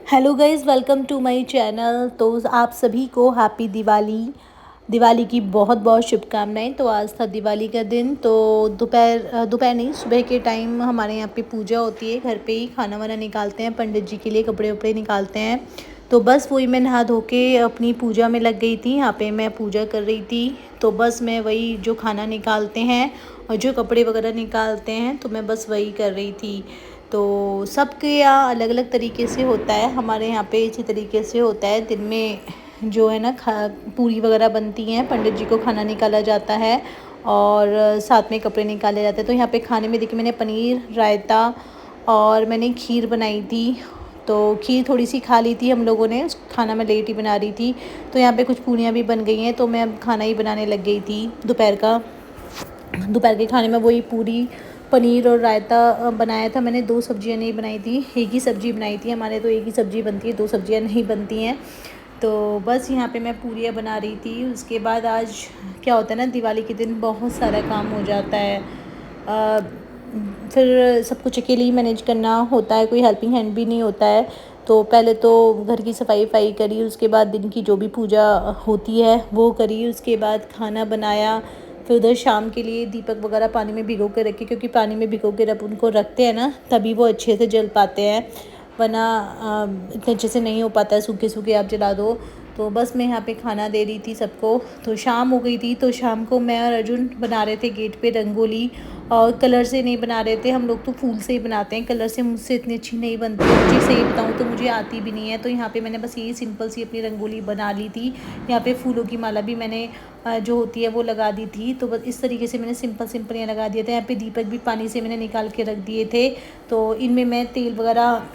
Hello guys, welcome to my channel. तो आप सभी को हैप्पी दिवाली। दिवाली की बहुत बहुत शुभकामनाएं। तो आज था दिवाली का दिन। तो दोपहर नहीं, सुबह के टाइम हमारे यहाँ पे पूजा होती है। घर पे ही खाना वाना निकालते हैं, पंडित जी के लिए कपड़े वपड़े निकालते हैं। तो बस वही मैं नहा धो के अपनी पूजा में लग गई थी। यहाँ पे मैं पूजा कर रही थी। तो बस मैं वही जो खाना निकालते हैं और जो कपड़े वगैरह निकालते हैं, तो मैं बस वही कर रही थी। तो सबके यहाँ अलग अलग तरीके से होता है। हमारे यहाँ पे इसी तरीके से होता है। दिन में जो है ना पूरी वगैरह बनती हैं, पंडित जी को खाना निकाला जाता है और साथ में कपड़े निकाले जाते हैं। तो यहाँ पे खाने में देखिए, मैंने पनीर रायता और मैंने खीर बनाई थी। तो खीर थोड़ी सी खा ली थी हम लोगों ने, खाना मैं लेट ही बना रही थी। तो यहाँ पे कुछ पूरियाँ भी बन गई हैं। तो मैं अब खाना ही बनाने लग गई थी। दोपहर के खाने में वही पूरी पनीर और रायता बनाया था मैंने। 2 सब्जियां नहीं बनाई थी, एक ही सब्ज़ी बनाई थी। हमारे तो एक ही सब्ज़ी बनती है, 2 सब्जियां नहीं बनती हैं। तो बस यहाँ पे मैं पूरियाँ बना रही थी। उसके बाद आज क्या होता है ना, दिवाली के दिन बहुत सारा काम हो जाता है। फिर सब कुछ अकेले ही मैनेज करना होता है, कोई हेल्पिंग हैंड भी नहीं होता है। तो पहले तो घर की सफाई वफाई करी, उसके बाद दिन की जो भी पूजा होती है वो करी, उसके बाद खाना बनाया। फिर उधर शाम के लिए दीपक वगैरह पानी में भिगो के रखे, क्योंकि पानी में भिगो के रब उनको रखते हैं ना, तभी वो अच्छे से जल पाते हैं। वरना इतने अच्छे से नहीं हो पाता है, सूखे सूखे आप जला दो। तो बस मैं यहाँ पे खाना दे रही थी सबको। तो शाम हो गई थी। तो शाम को मैं और अर्जुन बना रहे थे गेट पे रंगोली। और कलर से नहीं बना रहे थे, हम लोग तो फूल से ही बनाते हैं। कलर से मुझसे इतनी अच्छी नहीं बनती, मुझे सही बताऊँ तो मुझे आती भी नहीं है। तो यहाँ पे मैंने बस यही सिंपल सी अपनी रंगोली बना ली थी। यहाँ पे फूलों की माला भी मैंने जो होती है वो लगा दी थी। तो बस इस तरीके से मैंने सिंपल यहाँ लगा दिया था। यहाँ पे दीपक भी पानी से मैंने निकाल के रख दिए थे। तो इनमें मैं तेल वगैरह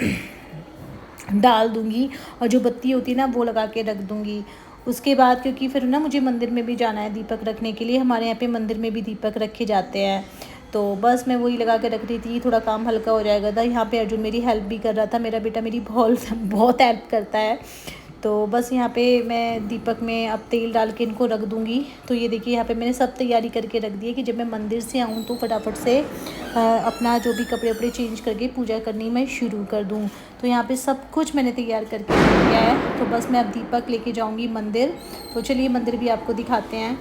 डाल दूँगी और जो बत्ती होती है ना वो लगा के रख दूँगी। उसके बाद क्योंकि फिर ना मुझे मंदिर में भी जाना है दीपक रखने के लिए। हमारे यहाँ पे मंदिर में भी दीपक रखे जाते हैं। तो बस मैं वही लगा के रख रही थी, थोड़ा काम हल्का हो जाएगा था। यहाँ पे अर्जुन मेरी हेल्प भी कर रहा था, मेरा बेटा मेरी बहुत बहुत हेल्प करता है। तो बस यहाँ पे मैं दीपक में अब तेल डाल के इनको रख दूँगी। तो ये देखिए, यहाँ पे मैंने सब तैयारी करके रख दी है कि जब मैं मंदिर से आऊँ तो फटाफट से अपना जो भी कपड़े वपड़े चेंज करके पूजा करनी मैं शुरू कर दूँ। तो यहाँ पे सब कुछ मैंने तैयार करके रख दिया है। तो बस मैं अब दीपक लेके जाऊँगी मंदिर। तो चलिए मंदिर भी आपको दिखाते हैं।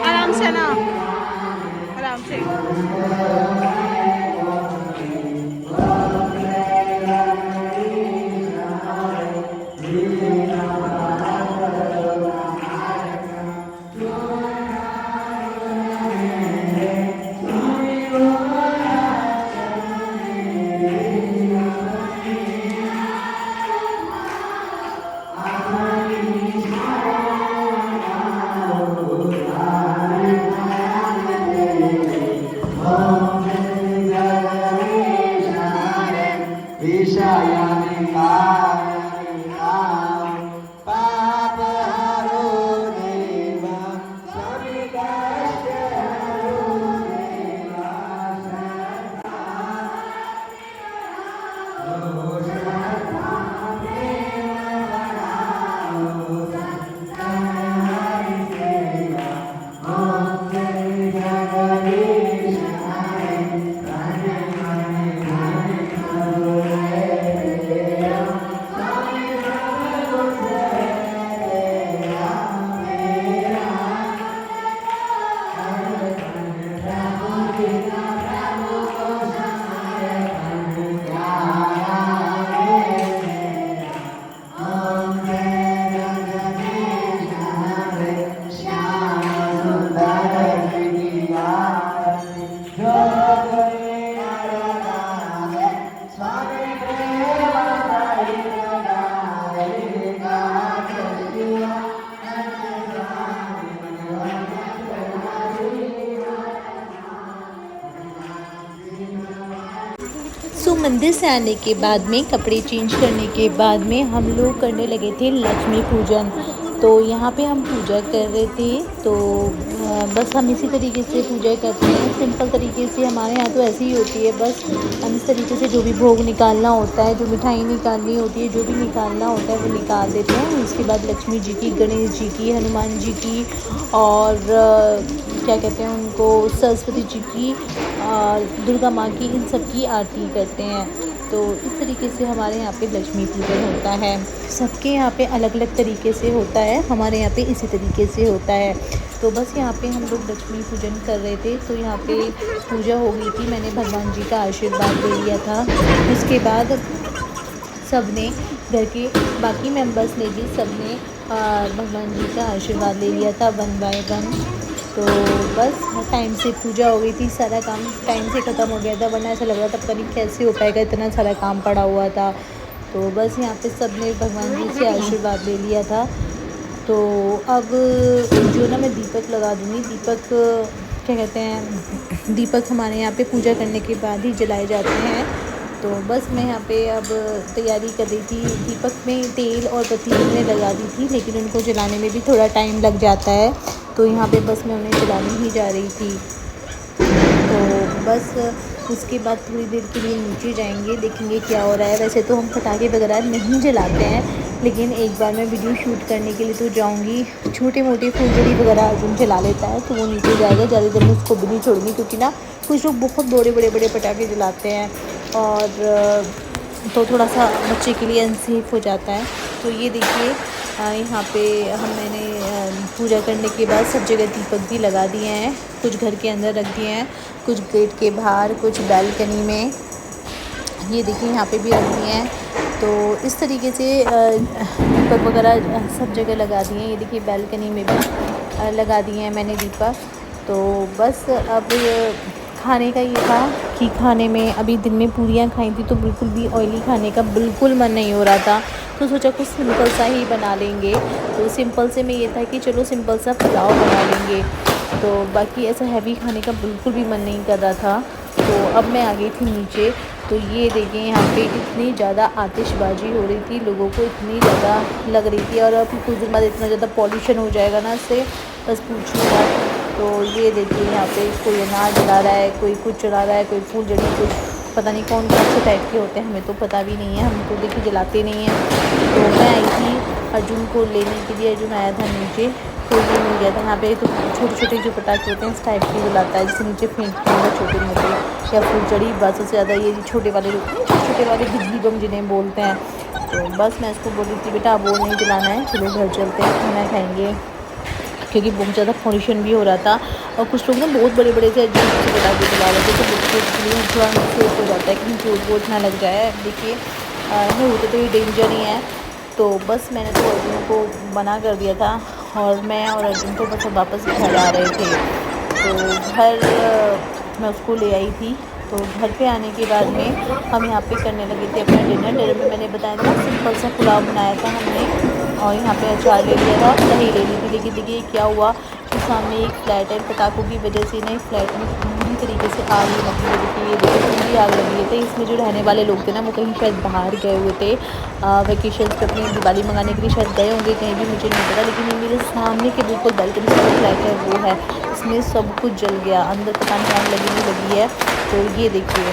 आराम से ना, आराम से। सो मंदिर से आने के बाद में कपड़े चेंज करने के बाद में हम लोग करने लगे थे लक्ष्मी पूजन। तो यहाँ पे हम पूजा कर रहे थे। तो बस हम इसी तरीके से पूजा करते हैं, सिंपल तरीके से। हमारे यहाँ तो ऐसी ही होती है, बस हम इस तरीके से जो भी भोग निकालना होता है, जो मिठाई निकालनी होती है, जो भी निकालना होता है वो निकाल देते हैं। उसके बाद लक्ष्मी जी की, गणेश जी की, हनुमान जी की और क्या कहते हैं उनको, सरस्वती जी की, दुर्गा माँ की, इन सब की आरती करते हैं। तो इस तरीके से हमारे यहाँ पे लक्ष्मी पूजन होता है। सबके यहाँ पे अलग अलग तरीके से होता है, हमारे यहाँ पे इसी तरीके से होता है। तो बस यहाँ पे हम लोग लक्ष्मी पूजन कर रहे थे। तो यहाँ पे पूजा हो गई थी, मैंने भगवान जी का आशीर्वाद ले लिया था। उसके बाद सब ने, घर के बाकी मेंबर्स ने भी, सब ने भगवान जी का आशीर्वाद ले लिया था वन बाय वन। तो बस टाइम से पूजा हो गई थी, सारा काम टाइम से ख़त्म हो गया था, वरना ऐसा लग रहा था पता नहीं कैसे हो पाएगा, इतना सारा काम पड़ा हुआ था। तो बस यहाँ पे सब ने भगवान जी से आशीर्वाद ले लिया था। तो अब जो ना मैं दीपक लगा दूँगी, दीपक क्या कहते हैं, दीपक हमारे यहाँ पे पूजा करने के बाद ही जलाए जाते हैं। तो बस मैं यहाँ पे अब तैयारी कर रही थी। दीपक में तेल और बत्ती मैंने लगा दी थी, लेकिन उनको जलाने में भी थोड़ा टाइम लग जाता है। तो यहाँ पे बस मैं उन्हें जलाने ही जा रही थी। तो बस उसके बाद थोड़ी देर के लिए नीचे जाएंगे, देखेंगे क्या हो रहा है। वैसे तो हम पटाखे वगैरह नहीं जलाते हैं, लेकिन एक बार मैं वीडियो शूट करने के लिए तो जाऊंगी। छोटे मोटे फुलझड़ी वगैरह अर्जुन जला लेता है, तो वो नीचे जाएगा। ज़्यादा देर में उसको भी नहीं छोड़ूंगी, क्योंकि ना कुछ लोग बहुत बड़े पटाखे जलाते हैं और तो थोड़ा सा बच्चे के लिए अनसेफ हो जाता है। तो ये देखिए यहाँ पे मैंने पूजा करने के बाद सब जगह दीपक भी लगा दिए हैं। कुछ घर के अंदर रख दिए हैं, कुछ गेट के बाहर, कुछ बालकनी में, ये देखिए यहाँ पे भी रख दिए हैं। तो इस तरीके से दीपक वगैरह सब जगह लगा दिए हैं। ये देखिए बालकनी में भी लगा दिए हैं मैंने दीपक। तो बस अब खाने का ये था कि खाने में अभी दिन में पूरियाँ खाई थी, तो बिल्कुल भी ऑयली खाने का बिल्कुल मन नहीं हो रहा था। तो सोचा कुछ सिंपल सा ही बना लेंगे। तो सिंपल से में ये था कि चलो सिंपल सा पुलाव बना लेंगे। तो बाकी ऐसा हैवी खाने का बिल्कुल भी मन नहीं कर रहा था। तो अब मैं आ गई थी नीचे। तो ये देखिए यहाँ पे इतनी ज़्यादा आतिशबाजी हो रही थी, लोगों को इतनी ज़्यादा लग रही थी। और अब कुछ दिन बाद इतना ज़्यादा पॉल्यूशन हो जाएगा ना इससे, बस पूछिए मत। तो ये देखिए यहाँ पे कोई अनार जला रहा है, कोई कुछ जला रहा है, कोई फूलझड़ी, कुछ पता नहीं कौन कौन से टाइप के होते हैं, हमें तो पता भी नहीं है, हम तो देखिए जलाते नहीं हैं। तो मैं आई थी अर्जुन को लेने के लिए, अर्जुन आया था नीचे, तो ये मिल गया था। यहाँ पे तो छोटे छोटे जो पटाखे होते हैं इस टाइप के जलाता है, जिससे नीचे फेंकते हैं छोटे मोटे, या फूलझड़ी। बस से ज़्यादा ये छोटे वाले छोटे वाले बिजली बम जिन्हें बोलते हैं। तो बस मैं उसको बोल रही थी बेटा अब वो नहीं जलाना है, चलो घर चलते हैं, खाना खाएँगे, क्योंकि बहुत ज़्यादा पॉल्यूशन भी हो रहा था। और कुछ लोग ना बहुत बड़े बड़े से अजीब से पटाखे जला रहे थे, तो बच्चों के लिए थोड़ा सेफ हो जाता है कहीं चोट वोट ना लग जाए। देखिए होते तो ये डेंजर ही है। तो बस मैंने तो अर्जुन को मना कर दिया था, और मैं और अर्जुन को बस वापस घर आ रहे थे। तो घर मैं उसको ले आई थी। तो घर पे आने के बाद में हम यहाँ पे करने लगे थे अपना डिनर में मैंने बताया था सिंपल सा पुलाव बनाया था हमने, और यहाँ पे अचार ले लिया था, दही ले ली थी। लेकिन देखिए क्या हुआ कि सामने एक फ्लैट है, पटाखों की वजह से ना फ्लैट में पूरी तरीके से आग लगी हुई थी। ये देखिए पूरी आग लगी हुई थी। इसमें जो रहने वाले लोग थे ना, वो कहीं शायद बाहर गए हुए थे वेकेशन पे, अपनी दिवाली मंगाने के लिए शायद गए होंगे कहीं भी, मुझे नहीं पता। लेकिन ये मेरे सामने के बिल्कुल बालकनी का फ्लैट है वो है, इसमें सब कुछ जल गया, अंदर पता नहीं आग लगी नहीं लगी है। तो ये देखिए